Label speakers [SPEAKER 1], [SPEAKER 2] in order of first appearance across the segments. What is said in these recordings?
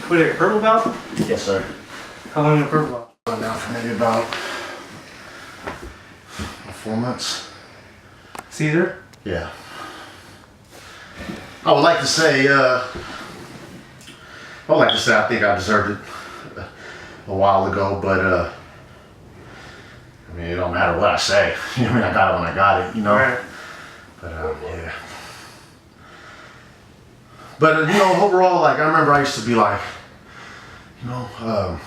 [SPEAKER 1] What are you, purple belt?
[SPEAKER 2] Yes, sir.
[SPEAKER 1] How long in purple belt?
[SPEAKER 2] I'm now for maybe about 4 months.
[SPEAKER 1] Caesar?
[SPEAKER 2] Yeah. I would like to say I think I deserved it a while ago, but I mean, it don't matter what I say. I mean, I got it when I got it, you know.
[SPEAKER 1] Right.
[SPEAKER 2] But yeah. But you know, overall, like I remember I used to be like, you know, I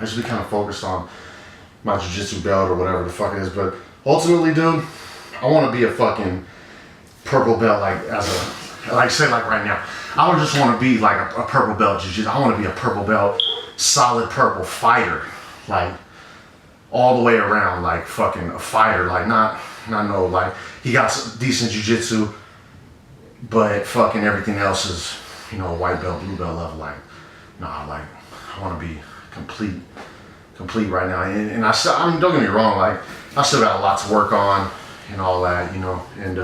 [SPEAKER 2] used to be kind of focused on my jiu-jitsu belt or whatever the fuck it is. But ultimately, dude, I want to be a fucking purple belt, like say like right now. I don't just want to be like a purple belt jiu-jitsu. I want to be a purple belt, solid purple fighter, like all the way around, like fucking a fighter, like not no like he got some decent jiu-jitsu, but fucking everything else is, you know, white belt, blue belt level. Like, nah, like I want to be complete right now. And I mean, don't get me wrong, like I still got a lot to work on and all that, you know. And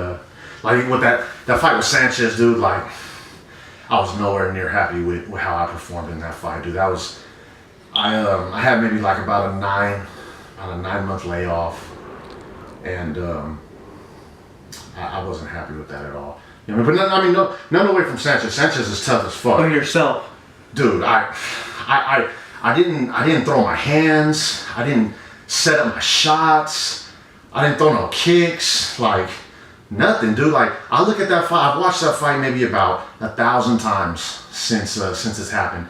[SPEAKER 2] like with that fight with Sanchez, dude, like I was nowhere near happy with how I performed in that fight, dude. That was I had maybe like about a 9-month layoff, and I wasn't happy with that at all. You know, but none away from Sanchez. Sanchez is tough as fuck.
[SPEAKER 1] By yourself,
[SPEAKER 2] dude. I didn't throw my hands. I didn't set up my shots. I didn't throw no kicks. Like nothing, dude. Like I look at that fight. I've watched that fight maybe about 1,000 times since it's happened,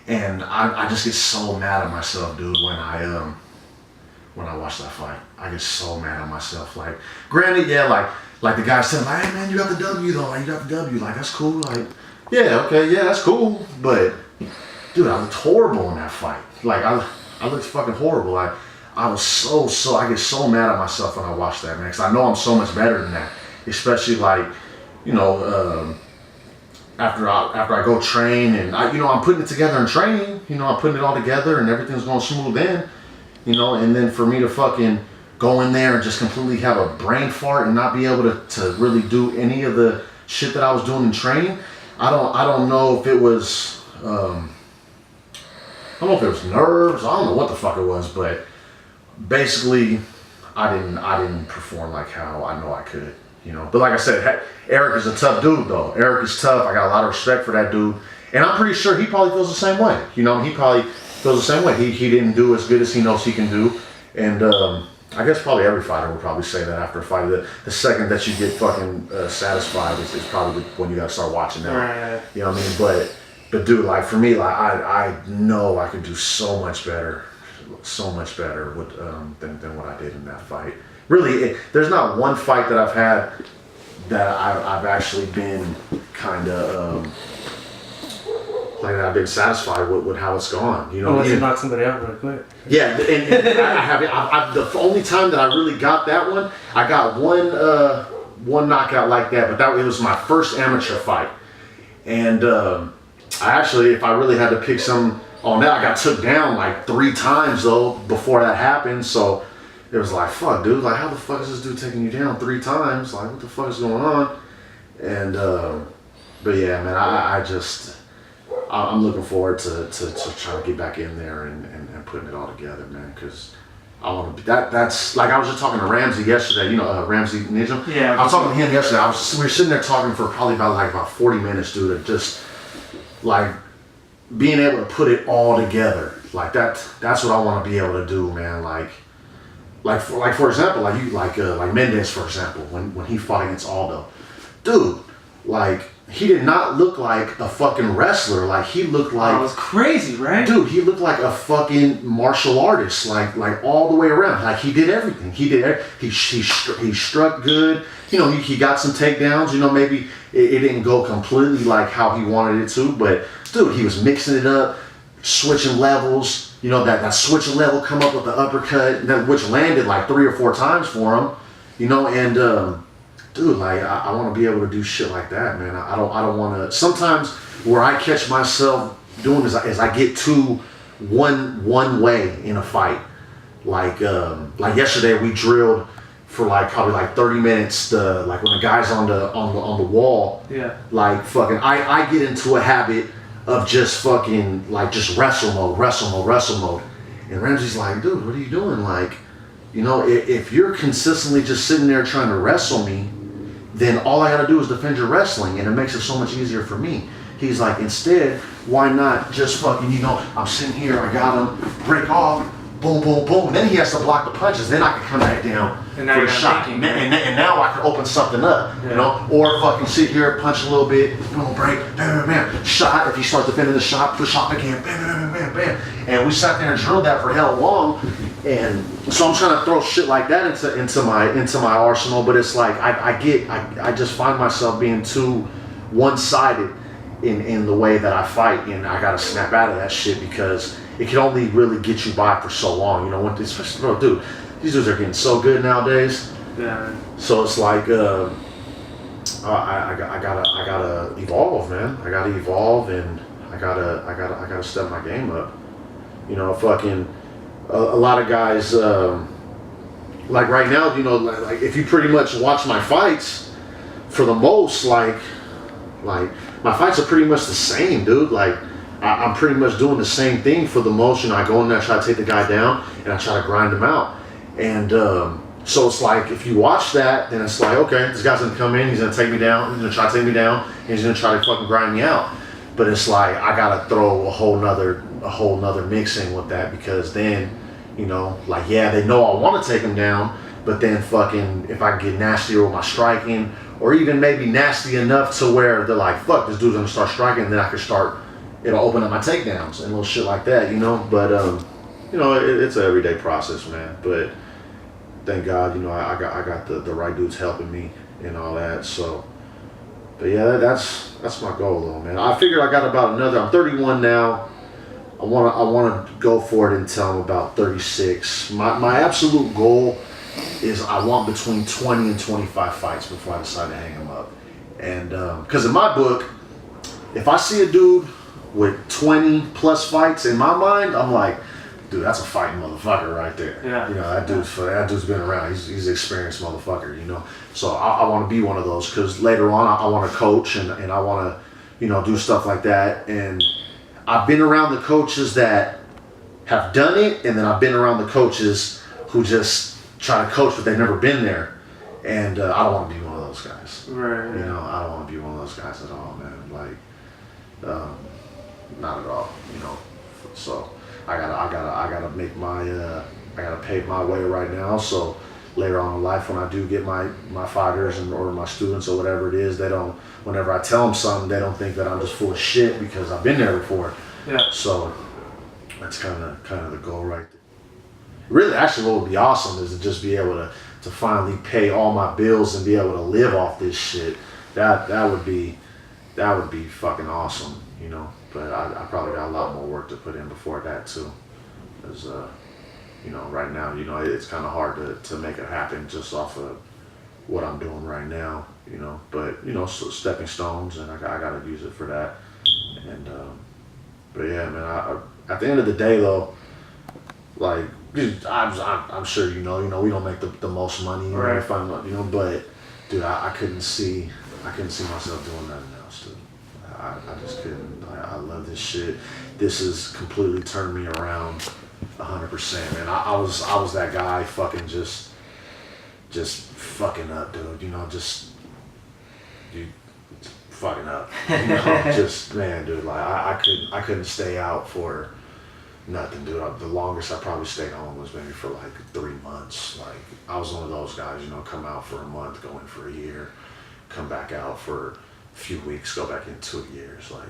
[SPEAKER 2] and I just get so mad at myself, dude. When I watch that fight, I get so mad at myself. Like, granted, yeah, like the guy said, like, hey man, you got the W though. Like, you got the W. Like, that's cool. Like, yeah, okay, yeah, that's cool. But, dude, I looked horrible in that fight. Like, I looked fucking horrible. I was I get so mad at myself when I watch that, man, because I know I'm so much better than that. Especially like, you know, after I go train and I'm putting it together in training. You know, I'm putting it all together and everything's going smooth in. You know, and then for me to fucking go in there and just completely have a brain fart and not be able to really do any of the shit that I was doing in training, I don't know if it was I don't know if it was nerves. I don't know what the fuck it was, but basically I didn't perform like how I know I could. You know, but like I said, Eric is a tough dude though. Eric is tough. I got a lot of respect for that dude, and I'm pretty sure he probably feels the same way. You know, he probably feels the same way. He didn't do as good as he knows he can do, and I guess probably every fighter would probably say that after a fight. The second that you get fucking satisfied is probably when you gotta start watching that.
[SPEAKER 1] Right.
[SPEAKER 2] You know what I mean? But dude, like for me, like I know I could do so much better with than what I did in that fight. Really, there's not one fight that I've had that I've actually been kind of like I've been satisfied with how it's gone. You know,
[SPEAKER 1] unless you knock somebody out real quick.
[SPEAKER 2] Yeah, and the only time that I really got that one, I got one knockout like that, but it was my first amateur fight, and I actually, if I really had to pick some on that, I got took down like 3 times though before that happened, so it was like, fuck, dude, like how the fuck is this dude taking you down 3 times? Like what the fuck is going on? And but yeah, man, I'm looking forward to trying to get back in there and putting it all together, man, because I want to be that's like I was just talking to Ramsey yesterday, you know, Ramsey Ninja.
[SPEAKER 1] Yeah.
[SPEAKER 2] I was talking to him yesterday. We were sitting there talking for probably about 40 minutes, dude, of just like being able to put it all together. Like that's what I want to be able to do, man. Like for example, like Mendez, for example, when he fought against Aldo, dude, like he did not look like a fucking wrestler. Like he looked like,
[SPEAKER 1] it was crazy, right?
[SPEAKER 2] Dude, he looked like a fucking martial artist, like all the way around. Like he did everything. He struck good. You know, he got some takedowns. You know, maybe it didn't go completely like how he wanted it to, but dude, he was mixing it up, switching levels. You know, that switching level come up with the uppercut, which landed like 3 or 4 times for him. You know, and dude, like I want to be able to do shit like that, man. I don't want to. Sometimes where I catch myself doing is I get too one way in a fight. Like yesterday we drilled for like probably like 30 minutes. Like when the guy's on the wall.
[SPEAKER 1] Yeah.
[SPEAKER 2] Like fucking, I get into a habit of just fucking like just wrestle mode. And Ramsey's like, dude, what are you doing? Like, you know, if you're consistently just sitting there trying to wrestle me, then all I gotta do is defend your wrestling, and it makes it so much easier for me. He's like, instead, why not just fucking, you know, I'm sitting here, I got him, break off, boom, boom, boom. And then he has to block the punches. Then I can come back down
[SPEAKER 1] And now
[SPEAKER 2] for
[SPEAKER 1] you're
[SPEAKER 2] the
[SPEAKER 1] not
[SPEAKER 2] shot.
[SPEAKER 1] thinking,
[SPEAKER 2] And now I can open something up, you know? Or fucking sit here, punch a little bit, boom, break, bam, bam, bam. Shot, if he starts defending the shot, push off again, bam, bam, bam, bam, bam. And we sat there and drilled that for hell long. And so I'm trying to throw shit like that into my arsenal, but it's like I just find myself being too one-sided in the way that I fight, and I gotta snap out of that shit because it can only really get you by for so long, you know. When especially, bro, dude, these dudes are getting so good nowadays.
[SPEAKER 1] Yeah.
[SPEAKER 2] So it's like I gotta evolve, man. I gotta evolve, and I gotta step my game up. You know, fucking a lot of guys like right now, you know, like if you pretty much watch my fights, for the most, like my fights are pretty much the same, dude. Like I'm pretty much doing the same thing for the most. You know, I go in there, I try to take the guy down, and I try to grind him out. And so it's like, if you watch that, then it's like, okay, this guy's gonna come in, he's gonna take me down, he's gonna try to take me down, and he's gonna try to fucking grind me out. But it's like, I gotta throw a whole nother mix in with that, because then, you know, like, yeah, they know I want to take him down, but then fucking, if I get nastier with my striking, or even maybe nasty enough to where they're like, fuck, this dude's gonna start striking, then I can start, it'll open up my takedowns and little shit like that, you know. But you know, it's an everyday process, man. But thank God, you know, I got the right dudes helping me and all that. So, but yeah, that's my goal, though, man. I figured I got about another. I'm 31 now. I wanna go for it until I'm about 36. My absolute goal is I want between 20 and 25 fights before I decide to hang them up. And because in my book, if I see a dude with 20 plus fights, in my mind, I'm like, dude, that's a fighting motherfucker right there.
[SPEAKER 1] Yeah.
[SPEAKER 2] You know, that dude's been around. He's an experienced motherfucker, you know. So I want to be one of those, because later on I want to coach and I want to, you know, do stuff like that. And I've been around the coaches that have done it, and then I've been around the coaches who just try to coach, but they've never been there. And I don't want to be one of those guys.
[SPEAKER 1] Right.
[SPEAKER 2] You know, I don't want to be one of those guys at all, man. Like, not at all. You know, so I gotta make my I gotta pave my way right now. So later on in life, when I do get my fighters or my students or whatever it is, they don't. Whenever I tell them something, they don't think that I'm just full of shit, because I've been there before.
[SPEAKER 1] Yeah.
[SPEAKER 2] So that's kind of the goal right there. Really, actually, what would be awesome is to just be able to finally pay all my bills and be able to live off this shit. That would be fucking awesome, you know. But I probably got a lot more work to put in before that too, because you know, right now, you know, it's kind of hard to make it happen just off of what I'm doing right now, you know. But you know, so stepping stones, and I gotta use it for that. And but yeah, man, at the end of the day, though, like, dude, I'm sure you know we don't make the most money, you
[SPEAKER 1] right.
[SPEAKER 2] know, you know, but dude, I couldn't see myself doing nothing else, dude. I just couldn't. I love this shit. This has completely turned me around 100%, man. I was that guy fucking just fucking up, dude. You know, just fucking up. You know, just, man, dude. Like I couldn't stay out for nothing, dude. The longest I probably stayed home was maybe for like 3 months. Like, I was one of those guys, you know, come out for a month, go in for a year, come back out for a few weeks, go back in 2 years. Like,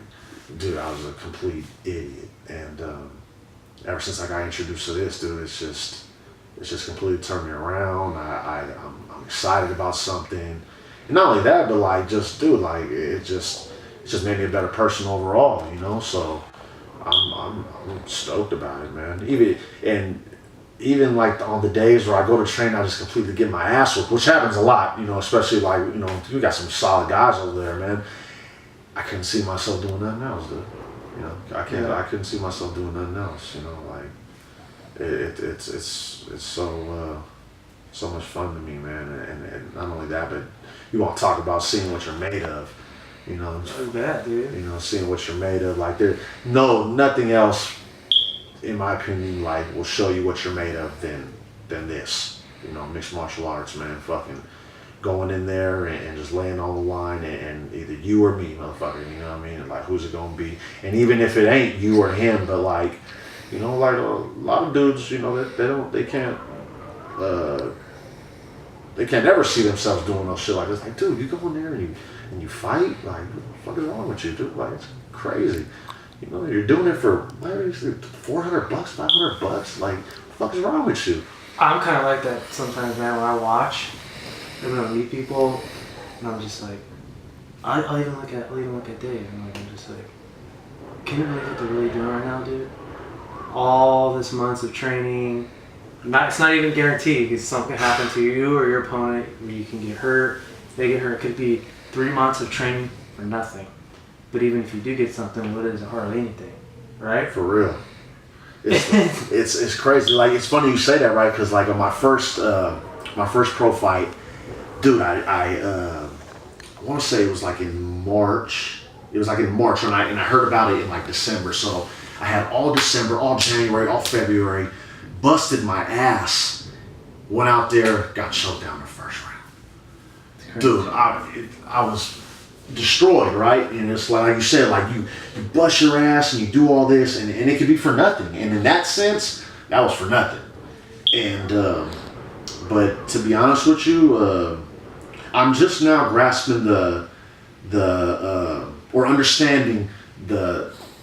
[SPEAKER 2] dude, I was a complete idiot. And ever since I got introduced to this, dude, it's just completely turned me around. I'm excited about something. And not only that, but like, just, dude, like, it just made me a better person overall, you know. So I'm stoked about it, man. Even like on the days where I go to train, I just completely get my ass whooped, which happens a lot, you know, especially like, you know, we got some solid guys over there, man. I couldn't see myself doing nothing else, dude. You know, I couldn't see myself doing nothing else, you know, like it's so much fun to me, man. And not only that, but you want to talk about seeing what you're made of. You know,
[SPEAKER 1] That's bad, dude.
[SPEAKER 2] you know, seeing what you're made of. Like nothing else, in my opinion, like will show you what you're made of than this. You know, mixed martial arts, man. Fucking going in there and just laying on the line and either you or me, motherfucker. You know what I mean? And like, who's it gonna be? And even if it ain't you or him, but like, you know, like a lot of dudes, you know, they can't ever see themselves doing no shit like this. Like, dude, you go in there and you fight. Like, what the fuck is wrong with you, dude? Like, it's crazy. You know, you're doing it for $400, $500. Like, what the fuck is wrong with you?
[SPEAKER 1] I'm kind of like that sometimes, man. When I watch, and when I meet people, and I'm just like, I'll even look at Dave, and like, I'm just like, can you believe what they're really doing right now, dude? All this months of training. It's not even guaranteed because something can happen to you or your opponent where you can get hurt. They get hurt. It could be 3 months of training for nothing. But even if you do get something, what is it? Hardly anything, right?
[SPEAKER 2] For real. It's crazy. Like, it's funny you say that, right? Because like on my first pro fight, dude, I want to say it was like in March. It was like in March, and I heard about it in like December. So I had all December, all January, all February, busted my ass, went out there, got choked down the first round. Dude, I was destroyed, right? And it's like you said, like you bust your ass and you do all this, and it could be for nothing. And in that sense, that was for nothing. And but to be honest with you, I'm just now grasping or understanding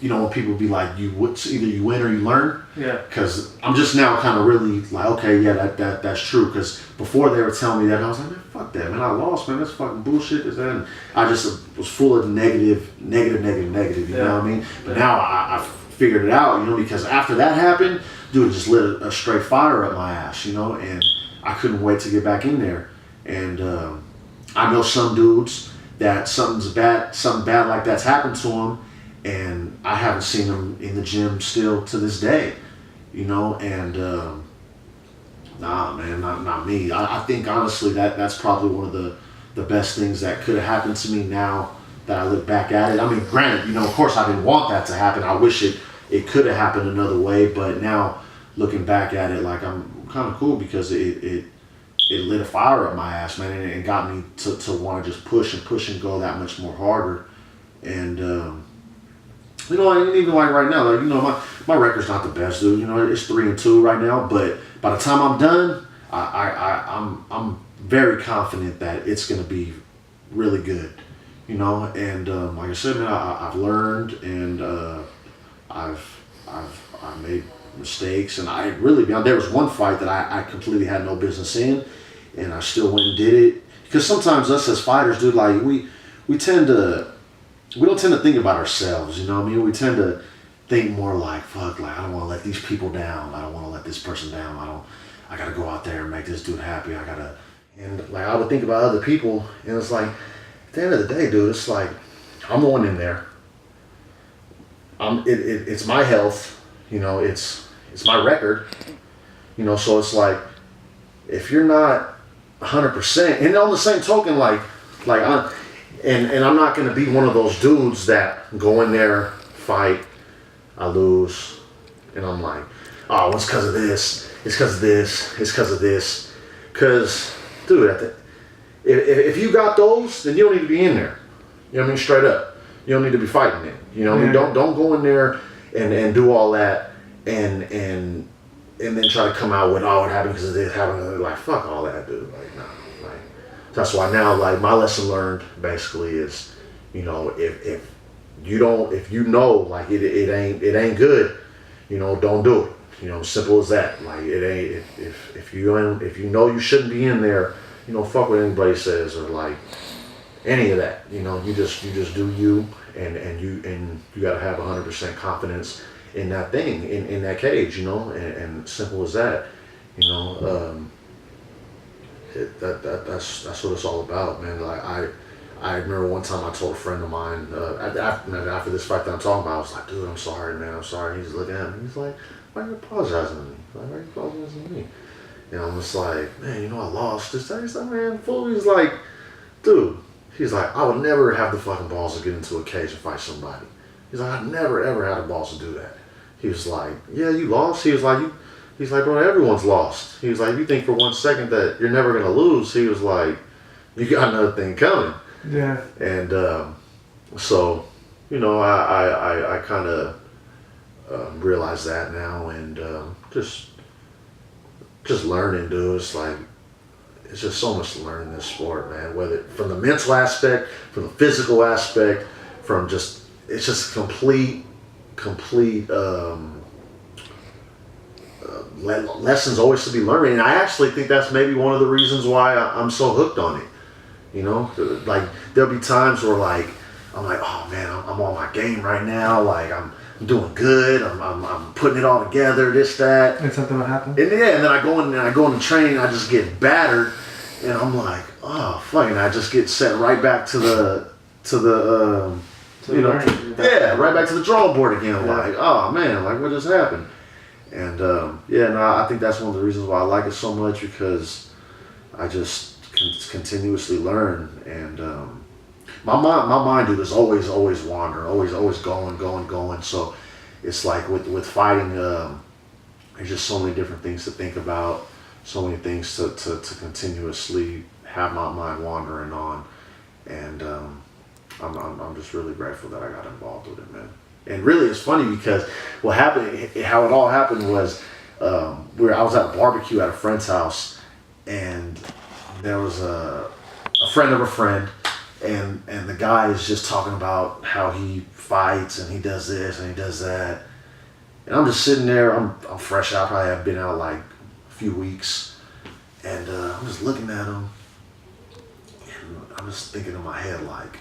[SPEAKER 2] you know, when people be like, either you win or you learn.
[SPEAKER 1] Yeah. Because
[SPEAKER 2] I'm just now kind of really like, okay, yeah, that's true. Because before they were telling me that, I was like, man, fuck that, man, I lost, man, that's fucking bullshit. And I just was full of negative. You know what I mean? But now I figured it out, you know, because after that happened, dude, it just lit a straight fire up my ass, you know, and I couldn't wait to get back in there. And I know some dudes that something bad like that's happened to them. And I haven't seen them in the gym still to this day, you know, and nah, man, not me. I think honestly that's probably one of the best things that could have happened to me now that I look back at it. I mean, granted, you know, of course I didn't want that to happen. I wish it could have happened another way, but now looking back at it, like I'm kind of cool because it lit a fire up my ass, man, and it got me to want to just push and go that much more harder. And you know, and even like right now, like, you know, my record's not the best, dude. You know, it's 3-2 right now. But by the time I'm done, I'm very confident that it's gonna be really good. You know, and like I said, man, I've learned and I've made mistakes, and I really there was one fight that I completely had no business in, and I still went and did it because sometimes us as fighters, dude, like we don't tend to think about ourselves, you know what I mean? We tend to think more like, fuck, like, I don't want to let these people down. I don't want to let this person down. I got to go out there and make this dude happy. And like, I would think about other people, and it's like, at the end of the day, dude, it's like, I'm going in there. It's my health, you know, it's my record, you know, so it's like, if you're not 100%, and on the same token, And I'm not going to be one of those dudes that go in there, fight, I lose, and I'm like, oh, it's because of this, it's because of this, it's because of this. Because, dude, if you got those, then you don't need to be in there. You know what I mean? Straight up. You don't need to be fighting it. You know what I mean? Don't go in there and do all that and then try to come out with, oh, it happened because of this, happened. Like, fuck all that, dude. Like, nah. That's why now, like, my lesson learned basically is, you know, if you know, like, it ain't good, you know, don't do it. You know, simple as that. Like, it ain't, if you know you shouldn't be in there, you know, fuck what anybody says or like any of that. You know, you just do you, and you gotta have 100% confidence in that thing, in that cage, you know, and simple as that. You know, that's what it's all about, man. Like I remember one time I told a friend of mine after this fight that I'm talking about, I was like, dude, I'm sorry, man, I'm sorry. He's looking at me, he's like, why are you apologizing to me? Like, why are you apologizing to me? And I'm just like, man, you know, I lost this time. He's like, man, fool. He's like, dude, He's like, I would never have the fucking balls to get into a cage and fight somebody. He's like, I never ever had the balls to do that. He was like, yeah, you lost. He was like, he's like, bro, everyone's lost. He was like, you think for 1 second that you're never gonna lose. He was like, you got another thing coming.
[SPEAKER 1] Yeah.
[SPEAKER 2] And so, you know, I kind of realize that now, and just learning, dude. It's like, it's just so much to learn in this sport, man. Whether from the mental aspect, from the physical aspect, from just, it's just complete lessons always to be learning. And I actually think that's maybe one of the reasons why I'm so hooked on it. You know, like there'll be times where like I'm like, oh man, I'm on my game right now. Like I'm doing good. I'm putting it all together. This, that.
[SPEAKER 1] And something will happen.
[SPEAKER 2] And yeah, and then I go in the training. I just get battered, and I'm like, oh fuck, and I just get set right back to the you know, yeah, right back to the drawing board again.
[SPEAKER 1] Yeah.
[SPEAKER 2] Like, oh man, like what just happened? And yeah, no, I think that's one of the reasons why I like it so much, because I just continuously learn, and my mind, dude, is always wandering, always going. So it's like with fighting, there's just so many different things to think about, so many things to continuously have my mind wandering on, and I'm just really grateful that I got involved with it, man. And really, it's funny because what happened, how it all happened was, I was at a barbecue at a friend's house, and there was a friend of a friend, and the guy is just talking about how he fights and he does this and he does that, and I'm just sitting there. I'm fresh out. Probably have been out like a few weeks, and I'm just looking at him, and I'm just thinking in my head like,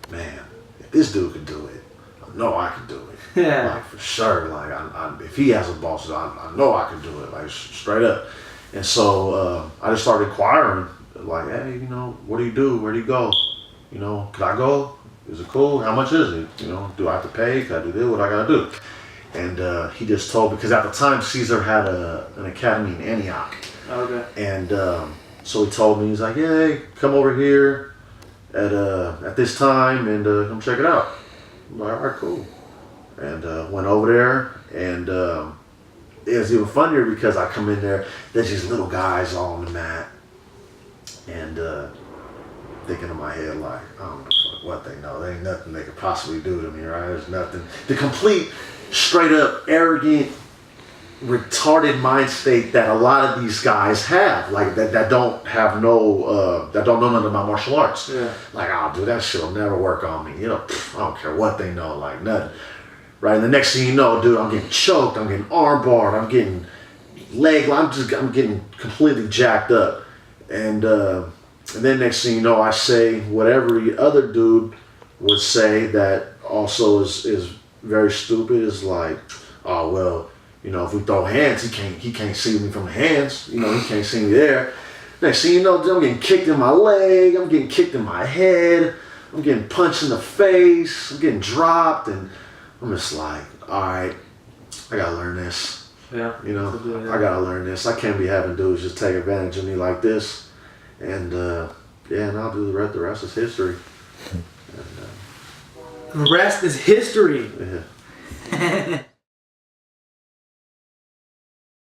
[SPEAKER 2] man, if this dude could do it, I know I could do it.
[SPEAKER 1] Yeah.
[SPEAKER 2] Like for sure. Like if he has a boss, I know I can do it. Like straight up. And so I just started inquiring, like, hey, you know, what do you do? Where do you go? You know, could I go? Is it cool? How much is it? You know, do I have to pay? Can I do this? What I gotta do? And he just told, because at the time Caesar had an academy in Antioch.
[SPEAKER 1] Okay.
[SPEAKER 2] And so he told me, he's like, yeah, hey, come over here at this time and come check it out. I'm like, all right, cool. And went over there, and it was even funnier because I come in there, there's these little guys all on the mat, and thinking in my head like, I don't know what they know. There ain't nothing they could possibly do to me, right? There's nothing. The complete, straight up, arrogant, retarded mind state that a lot of these guys have, like that don't have no, that don't know nothing about martial arts.
[SPEAKER 1] Yeah.
[SPEAKER 2] Like, oh, dude, that shit'll never work on me. You know, I don't care what they know, like nothing. Right, and the next thing you know, dude, I'm getting choked, I'm getting arm barred, I'm getting I'm getting completely jacked up, and then next thing you know, I say whatever the other dude would say that also is very stupid. Is like, oh well, you know, if we throw hands, he can't see me from the hands. You know, he can't see me there. Next thing you know, dude, I'm getting kicked in my leg, I'm getting kicked in my head, I'm getting punched in the face, I'm getting dropped, and I'm just like, all right, I gotta learn this.
[SPEAKER 1] Yeah.
[SPEAKER 2] You know, I gotta learn this. I can't be having dudes just take advantage of me like this. And yeah, and I'll do the rest is history. And,
[SPEAKER 1] the rest is history.
[SPEAKER 2] yeah.